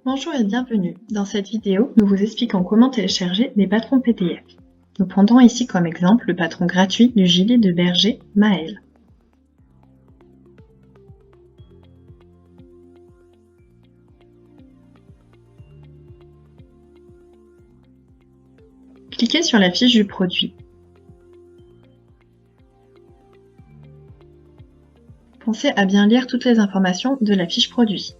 Bonjour et bienvenue. Dans cette vidéo, nous vous expliquons comment télécharger des patrons PDF. Nous prendrons ici comme exemple le patron gratuit du gilet de berger Maël. Cliquez sur la fiche du produit. Pensez à bien lire toutes les informations de la fiche produit.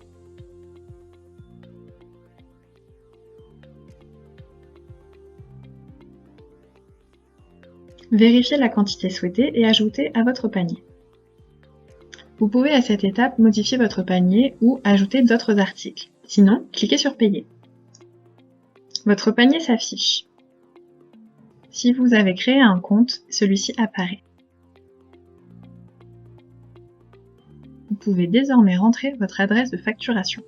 Vérifiez la quantité souhaitée et ajoutez à votre panier. Vous pouvez à cette étape modifier votre panier ou ajouter d'autres articles. Sinon, cliquez sur Payer. Votre panier s'affiche. Si vous avez créé un compte, celui-ci apparaît. Vous pouvez désormais rentrer votre adresse de facturation.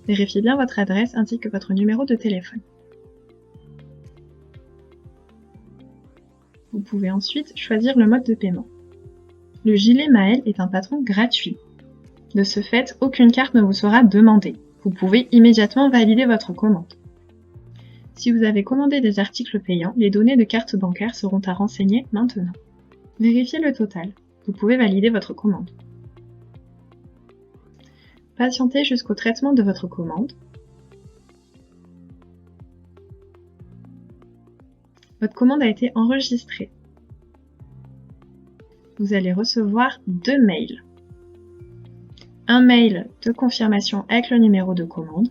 Vérifiez bien votre adresse ainsi que votre numéro de téléphone. Vous pouvez ensuite choisir le mode de paiement. Le gilet Maël est un patron gratuit. De ce fait, aucune carte ne vous sera demandée. Vous pouvez immédiatement valider votre commande. Si vous avez commandé des articles payants, les données de carte bancaire seront à renseigner maintenant. Vérifiez le total. Vous pouvez valider votre commande. Patientez jusqu'au traitement de votre commande. Votre commande a été enregistrée. Vous allez recevoir 2 mails. Un mail de confirmation avec le numéro de commande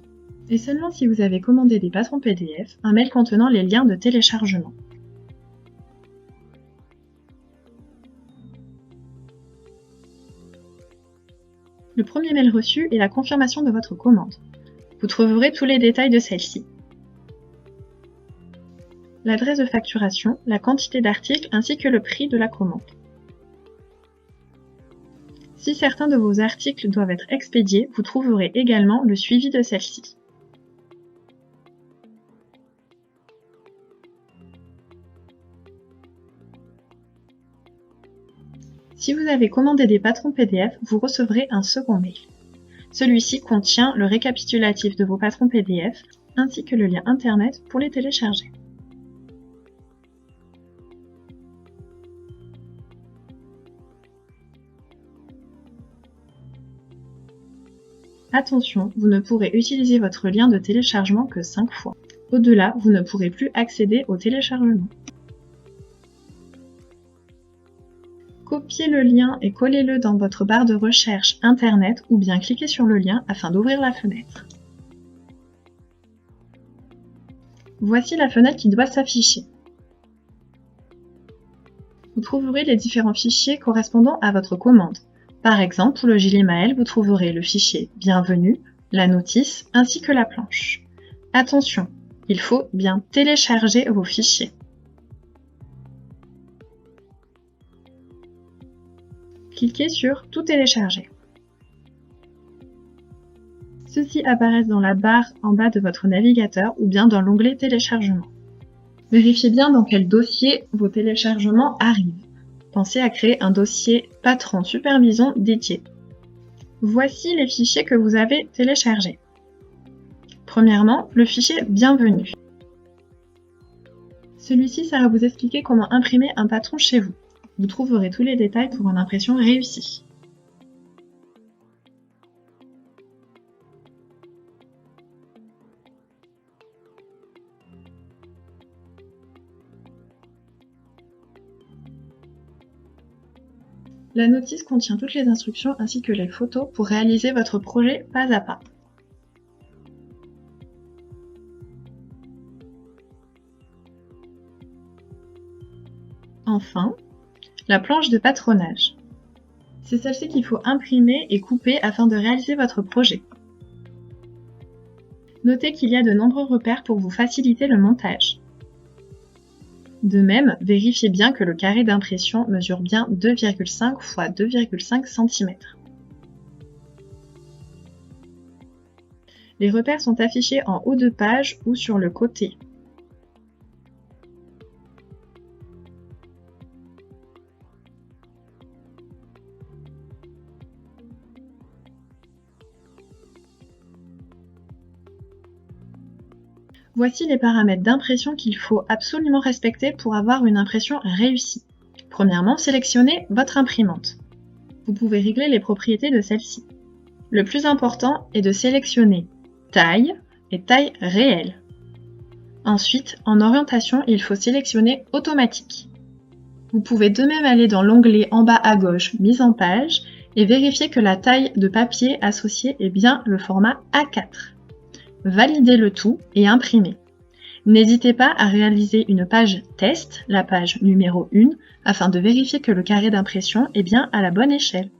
et seulement si vous avez commandé des patrons PDF, un mail contenant les liens de téléchargement. Le premier mail reçu est la confirmation de votre commande. Vous trouverez tous les détails de celle-ci. L'adresse de facturation, la quantité d'articles ainsi que le prix de la commande. Si certains de vos articles doivent être expédiés, vous trouverez également le suivi de celle-ci. Si vous avez commandé des patrons PDF, vous recevrez un second mail. Celui-ci contient le récapitulatif de vos patrons PDF ainsi que le lien internet pour les télécharger. Attention, vous ne pourrez utiliser votre lien de téléchargement que 5 fois. Au-delà, vous ne pourrez plus accéder au téléchargement. Copiez le lien et collez-le dans votre barre de recherche Internet ou bien cliquez sur le lien afin d'ouvrir la fenêtre. Voici la fenêtre qui doit s'afficher. Vous trouverez les différents fichiers correspondant à votre commande. Par exemple, pour le gilet Maël, vous trouverez le fichier Bienvenue, la notice ainsi que la planche. Attention, il faut bien télécharger vos fichiers. Cliquez sur Tout télécharger. Ceux-ci apparaissent dans la barre en bas de votre navigateur ou bien dans l'onglet Téléchargement. Vérifiez bien dans quel dossier vos téléchargements arrivent. Pensez à créer un dossier Patron Supervision dédié. Voici les fichiers que vous avez téléchargés. Premièrement, le fichier Bienvenue. Celui-ci sert à vous expliquer comment imprimer un patron chez vous. Vous trouverez tous les détails pour une impression réussie. La notice contient toutes les instructions ainsi que les photos pour réaliser votre projet pas à pas. Enfin, la planche de patronage. C'est celle-ci qu'il faut imprimer et couper afin de réaliser votre projet. Notez qu'il y a de nombreux repères pour vous faciliter le montage. De même, vérifiez bien que le carré d'impression mesure bien 2,5 x 2,5 cm. Les repères sont affichés en haut de page ou sur le côté. Voici les paramètres d'impression qu'il faut absolument respecter pour avoir une impression réussie. Premièrement, sélectionnez votre imprimante. Vous pouvez régler les propriétés de celle-ci. Le plus important est de sélectionner taille et taille réelle. Ensuite, en orientation, il faut sélectionner automatique. Vous pouvez de même aller dans l'onglet en bas à gauche mise en page et vérifier que la taille de papier associée est bien le format A4. Validez le tout et imprimez. N'hésitez pas à réaliser une page test, la page numéro 1, afin de vérifier que le carré d'impression est bien à la bonne échelle.